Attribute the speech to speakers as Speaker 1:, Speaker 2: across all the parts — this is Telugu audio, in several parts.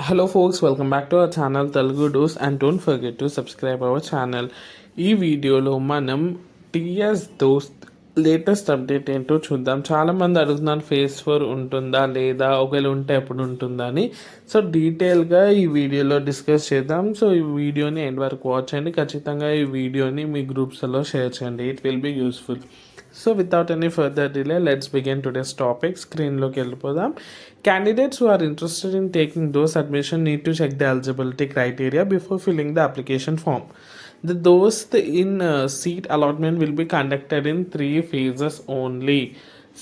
Speaker 1: Hello folks, welcome back to our channel Telugu Dose and don't forget to subscribe our channel. ఈ వీడియోలో మనం టీఎస్ దోస్త్ లేటెస్ట్ అప్డేట్ ఏంటో చూద్దాం. చాలామంది అడుగుతున్నారు ఫేజ్ 4 ఉంటుందా లేదా, ఒకవేళ ఉంటే ఎప్పుడు ఉంటుందని. సో డీటెయిల్గా ఈ వీడియోలో డిస్కస్ చేద్దాం. సో ఈ వీడియోని ఎండ్ వరకు వాచ్ చేయండి. ఖచ్చితంగా ఈ వీడియోని మీ గ్రూప్స్లో షేర్ చేయండి. It will be useful. So without any further delay let's begin today's topic. స్క్రీన్లోకి వెళ్ళిపోదాం. Candidates who are interested in taking those admission need to check the eligibility criteria before filling the application form. The DOST in seat allotment will be conducted in 3 phases only.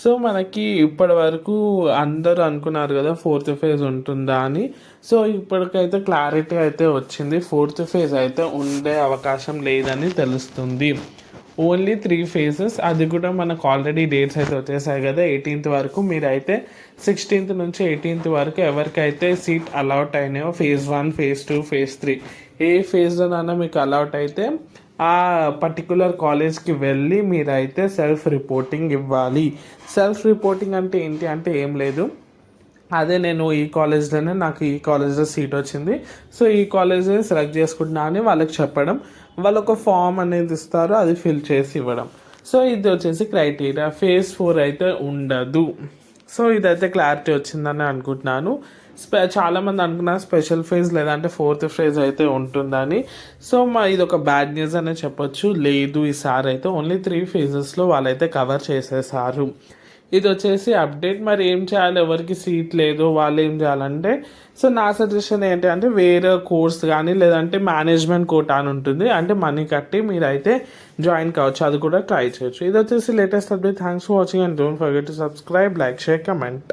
Speaker 1: So మనకి ఇప్పటి వరకు అందరూ అనుకున్నారు కదా 4th ఫేజ్ ఉంటుందా అని. సో ఇప్పటికైతే క్లారిటీ అయితే వచ్చింది, 4th ఫేజ్ అయితే ఉండే అవకాశం లేదని తెలుస్తుంది. ఓన్లీ 3 phases, అది కూడా మనకు ఆల్రెడీ డేట్స్ అయితే వచ్చేసాయి కదా. 18th వరకు మీరైతే 16th నుంచి 18th వరకు ఎవరికైతే సీట్ అలాట్ అయినాయో ఫేజ్ 1, ఫేజ్ 2, ఫేజ్ 3 ఏ ఫేజ్లోనైనా మీకు అలాట్ అయితే ఆ పర్టికులర్ కాలేజ్కి వెళ్ళి మీరైతే సెల్ఫ్ రిపోర్టింగ్ ఇవ్వాలి. సెల్ఫ్ రిపోర్టింగ్ అంటే ఏంటి అంటే ఏం లేదు, అదే నేను ఈ కాలేజ్లోనే నాకు ఈ కాలేజ్లో సీట్ వచ్చింది, సో ఈ కాలేజే సెలెక్ట్ చేసుకుంటున్నా అని వాళ్ళకి చెప్పడం. వాళ్ళు ఒక ఫామ్ అనేది ఇస్తారు, అది ఫిల్ చేసి ఇవ్వడం. సో ఇది వచ్చేసి క్రైటీరియా. ఫేజ్ 4 అయితే ఉండదు. సో ఇదైతే క్లారిటీ వచ్చిందని అనుకుంటున్నాను. చాలామంది అనుకున్నారు స్పెషల్ ఫేజ్ లేదంటే 4th ఫేజ్ అయితే ఉంటుందని. సో ఇది ఒక బ్యాడ్ న్యూస్ అనే చెప్పొచ్చు. లేదు, ఈసారి అయితే ఓన్లీ 3 phases వాళ్ళైతే కవర్ చేసేసారు. ఇది వచ్చేసి అప్డేట్. మరి ఏం చేయాలి, ఎవరికి సీట్ లేదు వాళ్ళు ఏం చేయాలంటే, సో నా సజెషన్ ఏంటి అంటే వేరే కోర్స్ కానీ లేదంటే మేనేజ్మెంట్ కోటా అని ఉంటుంది, అంటే మనీ కట్టి మీరైతే జాయిన్ కావచ్చు, అది కూడా ట్రై చేయొచ్చు. ఇది వచ్చేసి latest update. Thanks for watching and don't forget to subscribe, like, share, comment.